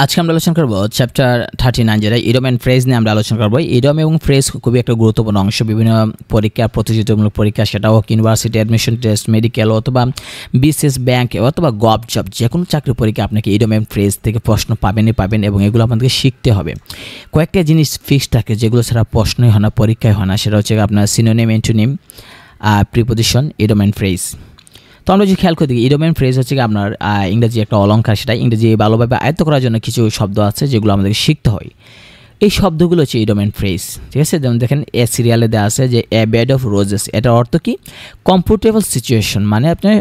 আজকে আমরা আলোচনা করব চ্যাপ্টার 39 যেটা ইডিয়ম এন্ড ফ্রেজ নিয়ে আমরা আলোচনা করব। ইডিয়ম এবং ফ্রেজ খুবই একটা গুরুত্বপূর্ণ অংশ বিভিন্ন পরীক্ষা, প্রতিযোগিতামূলক পরীক্ষা, সেটা হোক ইউনিভার্সিটি অ্যাডমিশন টেস্ট, মেডিকেল অথবা বিসিএস ব্যাংক অথবা গভ জব, যে কোনো চাকরি পরীক্ষা আপনাকে ইডিয়ম এন্ড ফ্রেজ থেকে প্রশ্ন পাবেন এবং এগুলো আপনাদেরকে শিখতে হবে। কয়েকটা জিনিস ফিক্সড থাকে যেগুলো ছাড়া প্রশ্নই হয় না, পরীক্ষায় হয় না। সেটা হচ্ছে আপনার synonym, antonym, preposition, idiom and phrase. তো আমরা যদি খেয়াল করে দেখি, ইডিয়ম এন্ড ফ্রেজ হচ্ছে আপনার ইংরেজি একটা অলংকার। সেটা ইংরেজি ভালোভাবে আয়ত্ত করার জন্য কিছু শব্দ আছে যেগুলো আমাদেরকে শিখতে হয়। এই শব্দগুলো হচ্ছে ইডিয়ম এন্ড ফ্রেজ, ঠিক আছে? যেমন দেখেন এ সিরিয়ালে দেওয়া আছে যে এ বেড অফ রোজেস, এটার অর্থ কি? কমফোর্টেবল সিচুয়েশন, মানে আপনার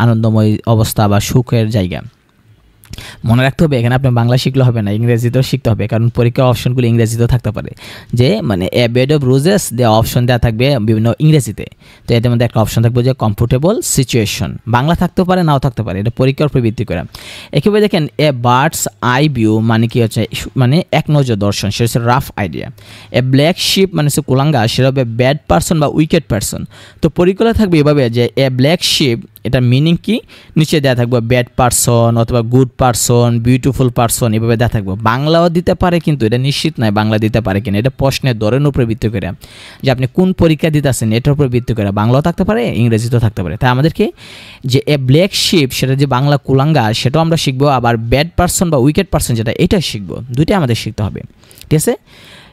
আনন্দময় অবস্থা বা সুখের জায়গা। মনে রাখতে হবে এখানে আপনি বাংলা শিখলে হবে না, ইংরেজিতেও শিখতে হবে, কারণ পরীক্ষার অপশনগুলো ইংরেজিতেও থাকতে পারে। যে এ বেড অফ রোজেস দেওয়া অপশন দেওয়া থাকবে বিভিন্ন ইংরেজিতে, তো এটার মধ্যে একটা অপশন থাকবে যে কমফোর্টেবল সিচুয়েশন, বাংলা থাকতেও পারে নাও থাকতে পারে, এটা পরীক্ষার উপর ভিত্তি করে। একেবারে দেখেন এ বার্ডস আই ভিউ মানে কি হচ্ছে, এক নজর দর্শন, সেটা হচ্ছে রাফ আইডিয়া। এ ব্ল্যাক শিপ মানে হচ্ছে কুলাঙ্গা, সেটা হবে ব্যাড পারসন বা উইকেট পারসন। তো পরীক্ষা থাকবে এভাবে যে এ ব্ল্যাক শিপ, এটা মিনিং কি নিচে দেওয়া থাকবে ব্যাড পারসন অথবা গুড পারসন, বিউটিফুল পারসন, এভাবে দেওয়া থাকবে। বাংলাও দিতে পারে, কিন্তু এটা নিশ্চিত নয় বাংলা দিতে পারে কিনা, এটা প্রশ্নের ধরনের উপরে ভিত্তি করে, যে আপনি কোন পরীক্ষা দিতে আসেন এটার উপরে ভিত্তি করে বাংলাও থাকতে পারে, ইংরেজিতেও থাকতে পারে। তাই আমাদেরকে যে এ ব্ল্যাক শিপ, সেটা যে বাংলা কুলাঙ্গা, সেটাও আমরা শিখবো, আবার ব্যাড পারসন বা উইকেট পারসন যেটা, এটা শিখবো। দুইটাই আমাদের শিখতে হবে, ঠিক আছে?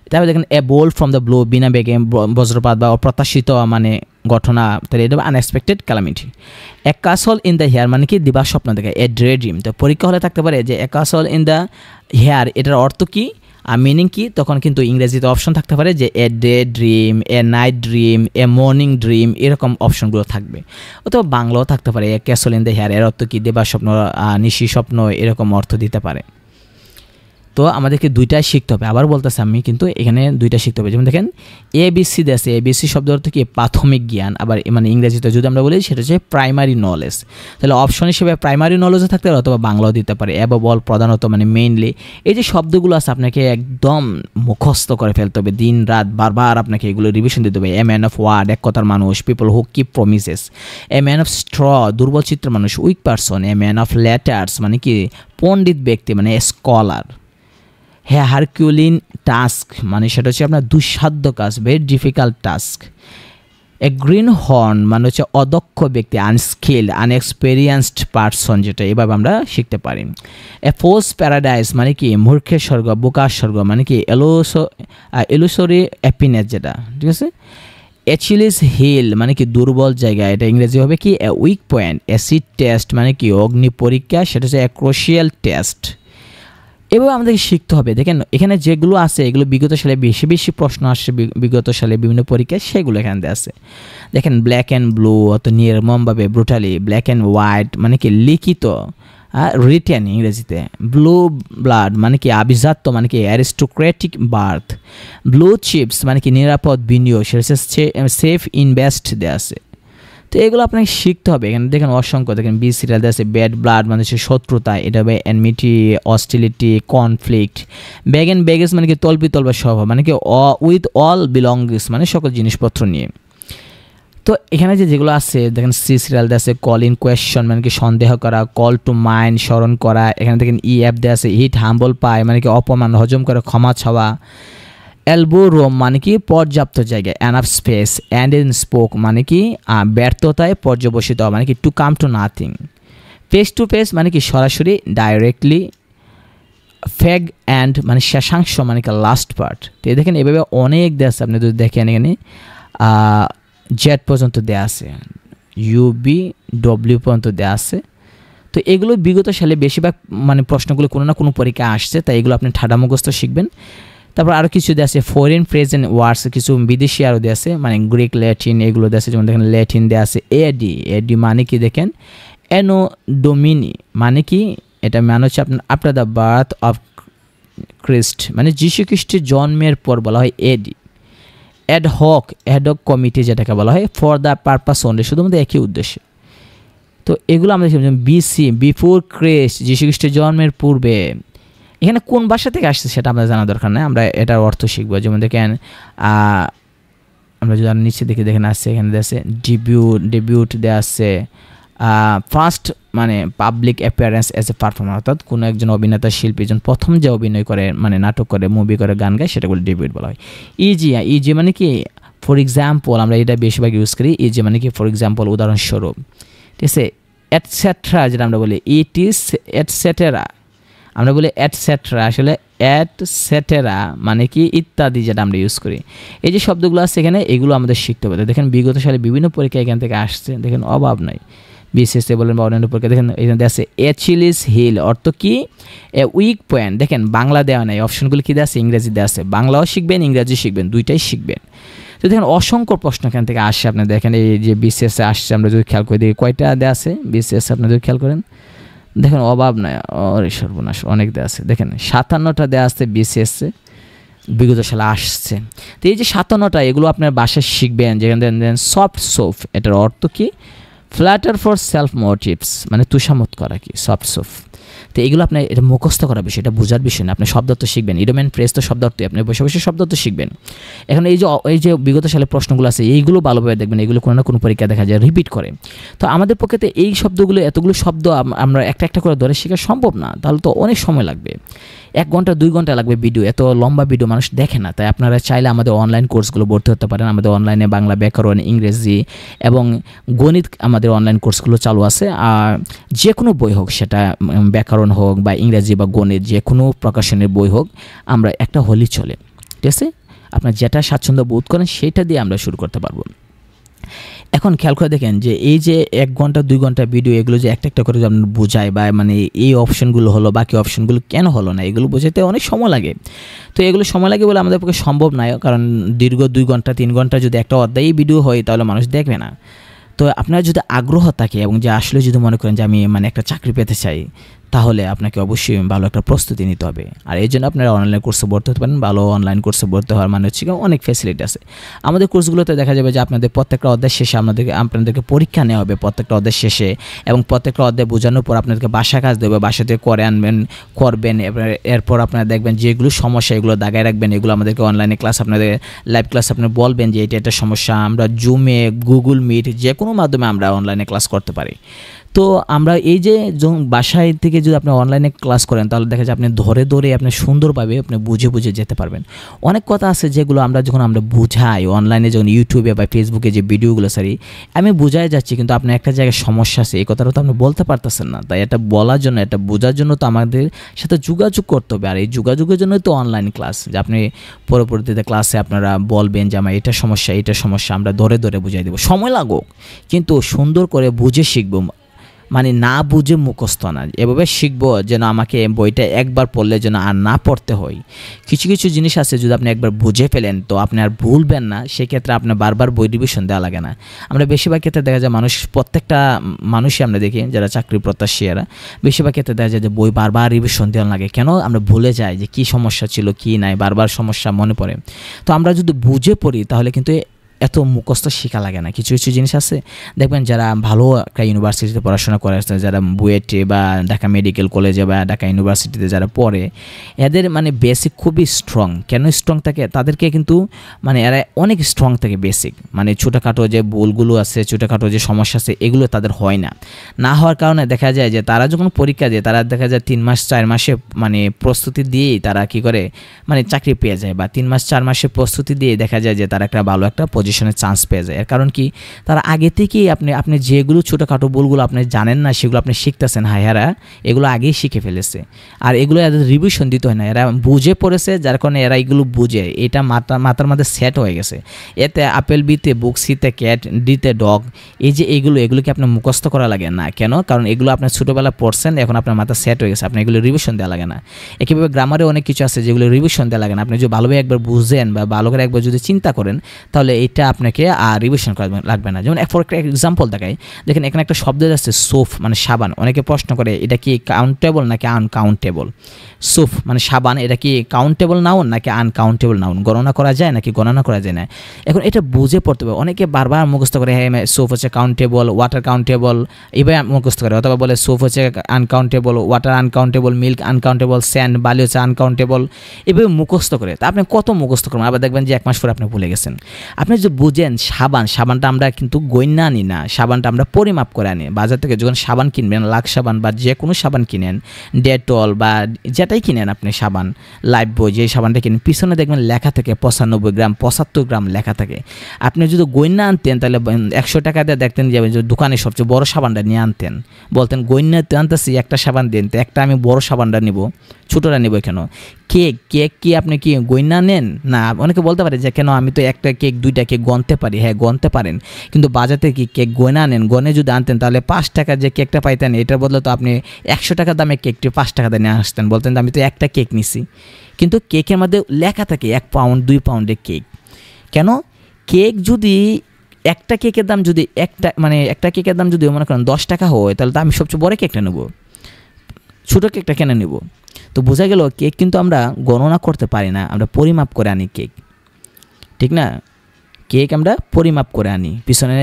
তারপরে দেখেন a bolt from the blue, বিনা বেগে বজ্রপাত বা অপ্রত্যাশিত ঘটনা, তাহলে এটা unexpected calamity. A castle in the air মানে কি দিবা স্বপ্ন দেখে, এ ড্রে ড্রিম। তো পরীক্ষা হলে থাকতে পারে যে এ কাসল ইন দ্য হেয়ার, এটার অর্থ কি আর মিনিং কি, তখন কিন্তু ইংরেজিতে অপশন থাকতে পারে যে a day dream, A night dream, A morning dream, এরকম অপশনগুলো থাকবে। অথবা বাংলাও থাকতে পারে এ ক্যাসল ইন দ্য হেয়ার, এর অর্থ কি দেবা স্বপ্ন, নিশি স্বপ্ন, এরকম অর্থ দিতে পারে। তো আমাদেরকে দুইটাই শিখতে হবে, আবার বলতেছি আমি, কিন্তু এখানে দুইটা শিখতে হবে। যেমন দেখেন এবিসি দেশে, এবিসি শব্দ অর্থ কি প্রাথমিক জ্ঞান, আবার ইংরেজিতে যদি আমরা বলি সেটা হচ্ছে প্রাইমারি নলেজ। তাহলে অপশন হিসেবে প্রাইমারি নলেজও থাকতে পারে অথবা বাংলাও দিতে পারে। অ্যাবভ অল প্রধানত মেইনলি, এই যে শব্দগুলো আছে আপনাকে একদম মুখস্থ করে ফেলতে হবে, দিন রাত বারবার আপনাকে এগুলো রিভিশন দিতে হবে। এ ম্যান অফ ওয়ার্ড, এক কথার মানুষ, people who keep promises. A man of straw, দুর্বল চিত্র মানুষ, weak person. A man of letters মানে কি পণ্ডিত ব্যক্তি, মানে স্কলার। হ্যাঁ, হারকিউলিন টাস্ক মানে সেটা হচ্ছে আপনার দুঃসাধ্য কাজ, very difficult task. A green horn মানে হচ্ছে অদক্ষ ব্যক্তি, আনস্কিল্ড, আনএক্সপেরিয়েন্সড পারসন, যেটা এভাবে আমরা শিখতে পারি। এ ফোর্স প্যারাডাইস মানে কি মূর্খের স্বর্গ, বোকার স্বর্গ, মানে কি এলুসরি হ্যাপিনেস, যেটা, ঠিক আছে? এচিলিস হিল মানে কি দুর্বল জায়গা, এটা ইংরেজি হবে কি এ উইক পয়েন্ট। অ্যাসিড টেস্ট মানে কি অগ্নি পরীক্ষা, সেটা হচ্ছে এ ক্রুশিয়াল টেস্ট। এভাবে আমাদেরকে শিখতে হবে। দেখেন এখানে যেগুলো আছে এগুলো বিগত সালে বেশি বেশি প্রশ্ন আসছে, বিগত সালে বিভিন্ন পরীক্ষায় সেগুলো এখানে আছে। দেখেন ব্ল্যাক অ্যান্ড ব্লু অত নির্মমভাবে, ব্রুটালি। ব্ল্যাক অ্যান্ড হোয়াইট মানে কি লিখিত, রিটেন ইংরেজিতে। ব্লু ব্লাড মানে কি আভিজাত্য, মানে কি অ্যারিস্টোক্রেটিক বার্থ। ব্লু চিপস মানে কি নিরাপদ বিনিয়োগ, সেটা সেফ ইনভেস্ট দেওয়া আছে। তো এগুলো আপনাকে শিখতে হবে। এখানে দেখেন অসংখ্য, দেখেন বি সিরিয়াল আছে ব্যাড ব্লাড মানে হচ্ছে শত্রুতা, এটা হবে enmity, hostility, conflict. Bag and baggage মানে কি তলবা স্বভাব, মানে কি উইথ অল বিলংস মানে সকল জিনিসপত্র নিয়ে। তো এখানে যেগুলো আছে দেখেন সি সিরিয়াল আছে কল ইন কোয়েশ্চন মানে কি সন্দেহ করা, কল টু মাইন্ড স্মরণ করা। এখানে দেখেন ই অ্যাপ দেওয়া আছে হিট হাম্বল পায় মানে কি অপমান, হজম করে ক্ষমা চাওয়া। এলবো রোম মানে কি পর্যাপ্ত জায়গায়, enough space. End in smoke মানে কি ব্যর্থতায় পর্যবসিত হওয়া, মানে কি to come to nothing. Face to face মানে কি সরাসরি, ডাইরেক্টলি। ফ্যাগ অ্যান্ড মানে শেষাংশ মানে কি লাস্ট পার্ট। তো দেখেন এভাবে অনেক দেওয়া আছে, আপনি যদি দেখেন এখানে জেড পর্যন্ত দেওয়া আছে, ইউবি ডব্লিউ পর্যন্ত দেওয়া আছে। তো এগুলো বিগত সালে বেশিরভাগ প্রশ্নগুলো কোনো না কোনো পরীক্ষা আসছে, তাই এগুলো আপনি ঠাডা মুখস্থ শিখবেন। তারপর আরও কিছু দেওয়া আছে ফরেন ফ্রেজ অ্যান্ড ওয়ার্ডস, কিছু বিদেশি আরও দেওয়া আছে, মানে গ্রিক, ল্যাটিন, এগুলো দেওয়া আছে। যেমন দেখেন ল্যাটিন দেওয়া আছে এডি মানে কি দেখেন অ্যানো ডোমিনি মানে কি, এটা মানে হচ্ছে আফটার দ্য বার্থ অফ খ্রিস্ট, মানে যীশু খ্রিস্টের জন্মের পর বলা হয় এডি। অ্যাডহক কমিটি যেটাকে বলা হয় ফর দ্য পারপাস অনলি, শুধুমাত্র একই উদ্দেশ্যে। তো এগুলো আমরা দেখি বিসি, বিফোর ক্রিস্ট, যীশু খ্রিস্টের জন্মের পূর্বে। এখানে কোন ভাষা থেকে আসছে সেটা আমাদের জানা দরকার নেই, আমরা এটার অর্থ শিখবো। যেমন দেখেন আমরা যদি নিচে দেখে দেখেন আসছে, এখানে দেওয়া আছে ডেবিউট দেওয়া আছে, ফার্স্ট মানে public appearance as a performer, অর্থাৎ কোনো একজন অভিনেতা শিল্পী যখন প্রথম যে অভিনয় করে মানে নাটক করে, মুভি করে, গান গায়, সেটা বলে ডেবিউট বলা হয়। ইজি মানে কি, ফর এক্সাম্পল আমরা এটা বেশিরভাগ ইউজ করি। ইজি মানে কি, ফর এক্সাম্পল উদাহরণস্বরূপ, ঠিক আছে, এটসেট্রা যেটা আমরা বলি, ইট ইজ এটসেটেরা, আমরা বলি এটসেট্রা, আসলে এটসেটেরা মানে কি ইত্যাদি, যেটা আমরা ইউজ করি। এই যে শব্দগুলো আছে এখানে, এগুলো আমাদের শিখতে হবে। দেখেন বিগত সালে বিভিন্ন পরীক্ষা এখান থেকে আসছে, দেখেন অভাব নাই, বিসিএসসি বলেন বা অন্যান্য পরীক্ষা। দেখেন এখানে আছে অ্যাচিলিস হিল, অর্থ কি, এ উইক পয়েন্ট। দেখেন বাংলা দেওয়া নাই, অপশনগুলো কী দেওয়া আছে, ইংরেজি দেওয়া আছে। বাংলাও শিখবেন, ইংরেজি শিখবেন, দুইটাই শিখবেন। তো দেখেন অসংখ্য প্রশ্ন এখান থেকে আসে। আপনি দেখেন এই যে বিসিএসে আসছে, আমরা যদি খেয়াল করে দিই কয়টা দেওয়া আছে বিসিএসে, আপনি যদি খেয়াল করেন দেখেন অভাব নাই, অরে সর্বনাশ, অনেক দেওয়া আছে। দেখেন 57টা দেওয়া আছে বিসিএসে, বিগত সালে আসছে। তো এই যে 57টা, এগুলো আপনার বাসায় শিখবেন। যেখানে দেন সফট সোফ, এটার অর্থ কি, ফ্ল্যাটার ফর সেলফ মোটিভস, মানে তুষামত করা কি, সফট সোফ। তো এগুলো আপনার এটা মুখস্থ করার বিষয়, এটা বোঝার বিষয় না। আপনি শব্দার্থ শিখবেন, ইডোমেন ফ্রেজ তো শব্দার্থই, আপনি বসে বসে শব্দার্থ শিখবেন। এখন এই যে বিগত সালে প্রশ্নগুলো আছে, এইগুলো ভালোভাবে দেখবেন, এগুলো কোনো না কোনো পরীক্ষা দেখা যায় রিপিট করে। তো আমাদের পক্ষে এই শব্দগুলো, এতগুলো শব্দ আমরা একটা একটা করে ধরে শেখা সম্ভব না, তাহলে তো অনেক সময় লাগবে। 1 ঘন্টা 2 ঘন্টা লাগবে ভিডিও, এত লম্বা ভিডিও মানুষ দেখে না। তাই আপনারা চাইলে আমাদের অনলাইন কোর্সগুলো ভর্তি হতে পারেন। আমাদের অনলাইনে বাংলা ব্যাকরণ, ইংরেজি এবং গণিত আমাদের অনলাইন কোর্সগুলো চালু আছে। আর যে কোনো বই হোক, সেটা ব্যাকরণ হোক বা ইংরেজি বা গণিত, যে কোনো প্রকাশনের বই হোক, আমরা একটা হলেই চলে, ঠিক আছে। আপনার যেটা স্বাচ্ছন্দ্য বোধ করেন সেটা দিয়ে আমরা শুরু করতে পারবো। এখন খেয়াল করে দেখেন যে এই যে 1 ঘন্টা 2 ঘন্টা ভিডিও, এগুলো যে একটা একটা করে আমরা বোঝাই বা মানে এই অপশনগুলো হলো, বাকি অপশনগুলো কেন হলো না, এগুলো বোঝাতে অনেক সময় লাগে। তো এগুলো সময় লাগে বলে আমাদের পক্ষে সম্ভব নয়, কারণ দীর্ঘ 2 ঘন্টা 3 ঘন্টা যদি একটা অধ্যায়ই ভিডিও হয়, তাহলে মানুষ দেখবে না। তো আপনার যদি আগ্রহ থাকে এবং যে আসলে যদি মনে করেন যে আমি মানে একটা চাকরি পেতে চাই, তাহলে আপনাকে অবশ্যই ভালো একটা প্রস্তুতি নিতে হবে। আর এই জন্য আপনারা অনলাইন কোর্সে ভর্তি হতে পারেন। ভালো অনলাইন কোর্সে ভর্তি হওয়ার মানে হচ্ছে অনেক ফ্যাসিলিটি আছে আমাদের কোর্সগুলোতে। দেখা যাবে যে আপনাদের প্রত্যেকটা অধ্যায় শেষে আপনাদেরকে পরীক্ষা নেওয়া হবে প্রত্যেকটা অধ্যায় শেষে, এবং প্রত্যেকটা অধ্যায় বোঝানোর পর আপনাদেরকে বাসা কাজ দেবে, বাসাতে করে আনবেন, করবেন। এরপর আপনারা দেখবেন যেগুলো সমস্যা, এগুলো দাগায় রাখবেন। এগুলো আমাদেরকে অনলাইনে ক্লাস, আপনাদের লাইভ ক্লাস আপনি বলবেন যে এটা একটা সমস্যা, আমরা জুমে, গুগল মিট, যে কোনো মাধ্যমে আমরা অনলাইনে ক্লাস করতে পারি। তো আমরা এই যে বাসায় থেকে যদি আপনি অনলাইনে ক্লাস করেন, তাহলে দেখা যায় আপনি ধরে ধরে আপনি সুন্দরভাবে আপনি বুঝে যেতে পারবেন। অনেক কথা আছে যেগুলো যখন আমরা বুঝাই অনলাইনে, যখন ইউটিউবে বা ফেসবুকে যে ভিডিওগুলো সারি আমি বুঝাই যাচ্ছি, কিন্তু আপনার একটা জায়গায় সমস্যা আছে, এই কথাটা তো আপনি বলতে পারতেছেন না। তাই এটা বলার জন্য, এটা বোঝার জন্য তো আমাদের সাথে যোগাযোগ করতে হবে। আর এই যোগাযোগের জন্যই তো অনলাইন ক্লাস, যে আপনি পরবর্তীতে ক্লাসে আপনারা বলবেন যে আমার এটা সমস্যা, আমরা ধরে ধরে বুঝাই দেবো। সময় লাগুক, কিন্তু সুন্দর করে বুঝে শিখবো, মানে না বুঝে মুখস্থ না। এভাবে শিখবো যেন আমাকে বইটা একবার পড়লে যেন আর না পড়তে হয়। কিছু কিছু জিনিস আছে যদি আপনি একবার বুঝে ফেলেন তো আপনি আর ভুলবেন না, সেক্ষেত্রে আপনার বারবার বই রিভিশন দেওয়া লাগে না। আমরা বেশিরভাগ ক্ষেত্রে দেখা যায় প্রত্যেকটা মানুষই আমরা দেখি যারা চাকরি প্রত্যাশীরা, বেশিরভাগ ক্ষেত্রে দেখা যায় যে বই বারবার রিভিশন দেওয়া লাগে। কেন? আমরা ভুলে যাই যে কী সমস্যা ছিল, কী নাই, বারবার সমস্যা মনে পড়ে। তো আমরা যদি বুঝে পড়ি তাহলে কিন্তু এত মুখস্থ শেখা লাগে না। কিছু কিছু জিনিস আছে দেখবেন, যারা ভালো একটা ইউনিভার্সিটিতে পড়াশোনা করে আসছে, যারা বুয়েটে বা ঢাকা মেডিকেল কলেজে বা ঢাকা ইউনিভার্সিটিতে যারা পড়ে, এদের মানে বেসিক খুবই স্ট্রং। কেন স্ট্রং থাকে? তাদেরকে কিন্তু মানে এরা অনেক স্ট্রং থাকে বেসিক, মানে ছোটোখাটো যে ভুলগুলো আছে, ছোটোখাটো যে সমস্যা আছে, এগুলো তাদের হয় না হওয়ার কারণে দেখা যায় যে তারা যখন পরীক্ষা দেয়, তারা দেখা যায় 3 মাস 4 মাসে মানে প্রস্তুতি দিয়েই তারা কী করে মানে চাকরি পেয়ে যায়, বা 3 মাস 4 মাসে প্রস্তুতি দিয়ে দেখা যায় যে তারা একটা ভালো একটা পজিশনের চান্স পেয়ে যায়। এর কারণ কি? তারা আগে থেকেই আপনি যেগুলো ছোটোখাটো ভুলগুলো আপনি জানেন না, সেগুলো আপনি শিখতেছেন, এরা এগুলো আগেই শিখে ফেলেছে। আর এগুলো এদের রিভিশন দিতে হয় না, এরা বুঝে পড়েছে, যার কারণে এরা এগুলো বুঝে, এটা মাথার মধ্যে সেট হয়ে গেছে। এতে আপেল বিতে বুক, সিতে ক্যাট, ডিতে ডগ, এই যে এগুলোকে আপনার মুখস্থ করা লাগে না। কেন? কারণ এগুলো আপনার ছোটোবেলা পড়ছেন, এখন আপনার মাথা সেট হয়ে গেছে, আপনার এগুলো রিভিশন দেওয়া লাগে না। একইভাবে গ্রামারে অনেক কিছু আছে যেগুলো রিভিশন দেওয়া লাগে না। আপনি যদি ভালোভাবে একবার বুঝেন বা ভালো করে একবার যদি চিন্তা করেন, তাহলে এটা আপনাকে আর রিভিশন করা লাগবে না। যেমন ফর একটা এক্সাম্পল দেখাই, দেখেন এখানে একটা শব্দ আছে সোফ, মানে সাবান। অনেকে প্রশ্ন করে এটা কি কাউন্টেবল নাকি আনকাউন্টেবল? সোফ মানে সাবান, এটা কি কাউন্টেবল নাউন নাকি আনকাউন্টেবল নাউন? গণনা করা যায় নাকি গণনা করা যায় না? এখন এটা বুঝে পড়তে হবে। অনেকে বারবার মুখস্থ করে, হ্যাঁ সোফ হচ্ছে কাউন্টেবল, ওয়াটার কাউন্টেবল, এভাবে মুখস্থ করে। অথবা বলে সোফ হচ্ছে uncountable, water uncountable, milk uncountable, sand বালি হচ্ছে আনকাউন্টেবল, এভাবে মুখস্থ করে। তা আপনি কত মুখস্থ করবেন? আবার দেখবেন যে 1 মাস পরে আপনি ভুলে গেছেন। আপনি যদি যে বুঝেন সাবানটা আমরা কিন্তু গইন্না আনি না, সাবানটা আমরা পরিমাপ করে আনি। বাজার থেকে যখন সাবান কিনবেন, লাক্স সাবান বা যে কোনো সাবান কিনেন, ডেটল বা যেটাই কিনেন আপনি সাবান, লাইফবয় যে সাবানটা কিনেন, পিছনে দেখবেন লেখা থাকে 95 গ্রাম 75 গ্রাম লেখা থাকে। আপনি যদি গইন্না আনতেন তাহলে 100 টাকা দিয়ে দেখতেন যে দোকানে সবচেয়ে বড় সাবানটা নিয়ে আনতেন, বলতেন গইন্নাতে আনতেছি একটা সাবান দিন, তো একটা আমি বড় সাবানটা নিব, ছোটোটা নেব কেন? কেক কি আপনি কি গইন্না নেন না? অনেকে বলতে পারে যে কেন আমি তো একটা কেক 2টা কেক গনতে পারি। হ্যাঁ, গনতে পারেন, কিন্তু বাজারে কি কেক গয়না আনেন? গনে যদি আনতেন তাহলে 5 টাকা যে কেকটা পাইতেন, এটার বদলে তো আপনি 100 টাকা দামে কেকটি 5 টাকা দিয়ে নিয়ে আসতেন, বলতেন আমি তো একটা কেক নিছি। কিন্তু কেকের মধ্যে লেখা থাকে 1 পাউন্ড 2 পাউন্ডের কেক। কেন? কেক যদি একটা কেকের দাম যদি একটা কেকের দাম যদি মনে করেন 10 টাকা হয়, তাহলে তো আমি সবচেয়ে বড় কেকটা নেব, ছোটো কেকটা কেন নেব? তো বোঝা গেল কেক কিন্তু আমরা গণনা করতে পারি না, আমরা পরিমাপ করে আনি কেক, ঠিক না? কেক আমরা পরিমাপ করে আনি। পিছনে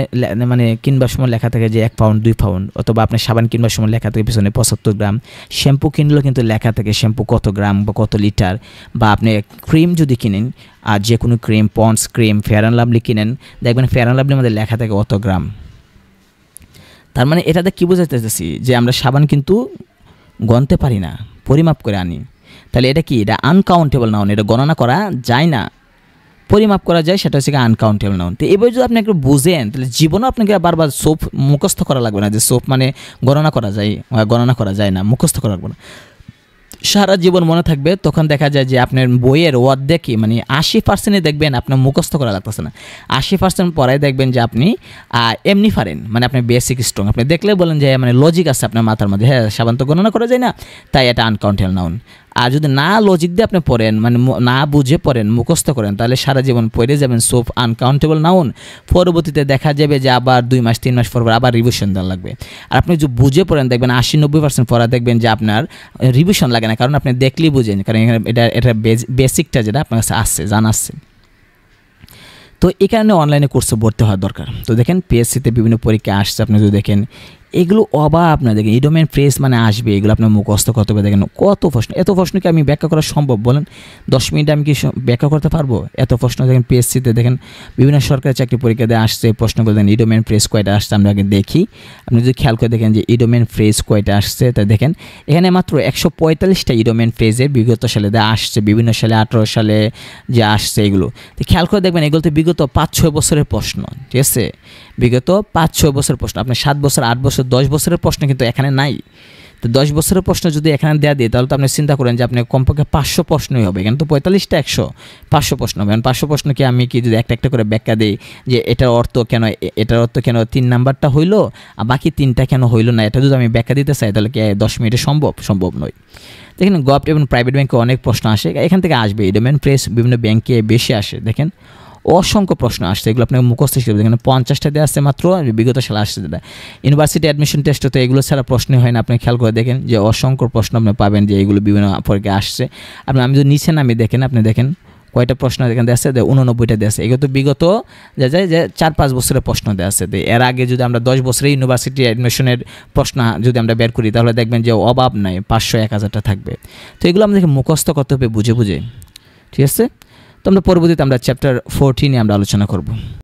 কিনবার সময় লেখা থাকে যে 1 পাউন্ড 2 পাউন্ড, অথবা আপনি সাবান কিনবার সময় লেখা থাকে পিছনে 75 গ্রাম। শ্যাম্পু কিনলেও কিন্তু লেখা থাকে শ্যাম্পু কত গ্রাম বা কত লিটার। বা আপনি ক্রিম যদি কিনেন, আর যে কোনো cream, Pond's cream, Fair and Lovely কিনেন, দেখবেন ফেয়ার অ্যান্ড লাভলির মধ্যে লেখা থাকে কত গ্রাম। তার মানে এটাতে কী বোঝাতে চাইছি যে আমরা সাবান কিন্তু গণতে পারি না, পরিমাপ করে আনি। তাহলে এটা কি? এটা আনকাউন্টেবল নাউন, এটা গণনা করা যায় না, পরিমাপ করা যায়, সেটা হচ্ছে আনকাউন্টেবল নাউন। তো এবার যদি আপনি একটু বুঝেন তাহলে জীবনেও আপনাকে বারবার সোপ মুখস্থ করা লাগবে না যে সোপ মানে গণনা করা যায় না, মুখস্থ করা লাগবে না, সারা জীবন মনে থাকবে। তখন দেখা যায় যে আপনার বইয়ের অর্ধেকই 80% দেখবেন আপনার মুখস্থ করা লাগতেছে না, 80% পড়ায় দেখবেন যে আপনি এমনি পারেন, আপনি বেসিক স্ট্রং, আপনি দেখলে বলেন যে লজিক আছে আপনার মাথার মধ্যে, হ্যাঁ সাবান তো গণনা করা যায় না, তাই এটা আনকাউন্টেবল নাউন। আর যদি না লজিক দিয়ে আপনি পড়েন, না বুঝে পড়েন, মুখস্থ করেন, তাহলে সারা জীবন পড়ে যাবেন সোপ আনকাউন্টেবল নাউন। পরবর্তীতে দেখা যাবে যে আবার 2 মাস 3 মাস পর আবার রিভিশন দেওয়া লাগবে। আর আপনি যদি বুঝে পড়েন দেখবেন 80-90% পড়া দেখবেন যে আপনার রিভিশন লাগে না, কারণ আপনি দেখলেই বুঝেন, কারণ এটা বেসিকটা যেটা আপনার কাছে আসছে, জানা আসছে। তো এই কারণে অনলাইনে কোর্সে ভর্তি হওয়া দরকার। তো দেখেন পিএসসিতে বিভিন্ন পরীক্ষা আসছে, আপনি যদি দেখেন এগুলো অভাব আপনার দেখেন, ইডোমেন ফ্রেজ আসবে, এগুলো আপনার মুখস্থ করতে হবে। দেখেন কত প্রশ্ন, এত প্রশ্নকে আমি ব্যাখ্যা করা সম্ভব বলেন? 10 মিনিটে আমি কি ব্যাখ্যা করতে পারবো এত প্রশ্ন? দেখেন পিএসসিতে দেখেন বিভিন্ন সরকারি চাকরি পরীক্ষা দিয়ে আসছে প্রশ্নগুলো, দেখেন ইডোমেন ফ্রেজ কয়টা আসছে আমরা আগে দেখি। আপনি যদি খেয়াল করে দেখেন যে ইডোমেন ফ্রেজ কয়টা আসছে, তাই দেখেন এখানে মাত্র 145টা ইডোমেন ফ্রেজের বিগত সালে দেওয়া আসছে, বিভিন্ন সালে 18 সালে যে আসছে এগুলো। তো খেয়াল করে দেখবেন এগুলো তো বিগত 5-6 বছরের প্রশ্ন, ঠিক আছে? বিগত 5-6 বছরের প্রশ্ন, আপনি 7 বছর 8 বছর 10 বছরের প্রশ্ন কিন্তু এখানে নাই। তো 10 বছরের প্রশ্ন যদি এখানে দেওয়া দিই, তাহলে তো আপনি চিন্তা করেন যে আপনি কমপক্ষে 500 প্রশ্নই হবে। এখানে তো 45টা 100, 500 প্রশ্ন হবে। 500 প্রশ্নকে আমি কি যদি একটা করে ব্যাখ্যা দিই যে এটার অর্থ কেন, 3 নাম্বারটা হইলো আর বাকি 3টা কেন হইলো না, এটা যদি আমি ব্যাখ্যা দিতে চাই তাহলে কি 10 মিনিটে সম্ভব নয়। দেখেন গভর্নমেন্ট এবং প্রাইভেট ব্যাংকে অনেক প্রশ্ন আসে, এখান থেকে আসবে। ইডোমেন ফ্রেজ বিভিন্ন ব্যাংকে বেশি আসে, দেখেন অসংখ্য প্রশ্ন আসছে, এগুলো আপনাকে মুখস্থ শিখতে। দেখেন 50টা দেওয়া আসছে মাত্র, বিগত সালে আসছে যেটা। ইউনিভার্সিটি অ্যাডমিশন টেস্টে তো এগুলো ছাড়া প্রশ্নই হয় না, আপনি খেয়াল করে দেখেন যে অসংখ্য প্রশ্ন আপনি পাবেন যে এগুলো বিভিন্ন পরীক্ষা আসছে। আমি যদি নিচে নামি দেখেন, আপনি দেখেন কয়টা প্রশ্ন এখানে দেওয়া আছে, 89টা দেওয়া আছে। এগুলো তো বিগত যা যায় যে 4-5 বছরের প্রশ্ন দেওয়া আছে। এর আগে যদি আমরা 10 বছরের ইউনিভার্সিটি অ্যাডমিশনের প্রশ্ন যদি আমরা বের করি, তাহলে দেখবেন যে অভাব নাই, 500-1000টা থাকবে। তো এগুলো আমাদেরকে মুখস্থ করতে হবে বুঝে, ঠিক আছে? তো আমরা পরবর্তীতে আমরা চ্যাপ্টার 14 নিয়ে আমরা আলোচনা করব।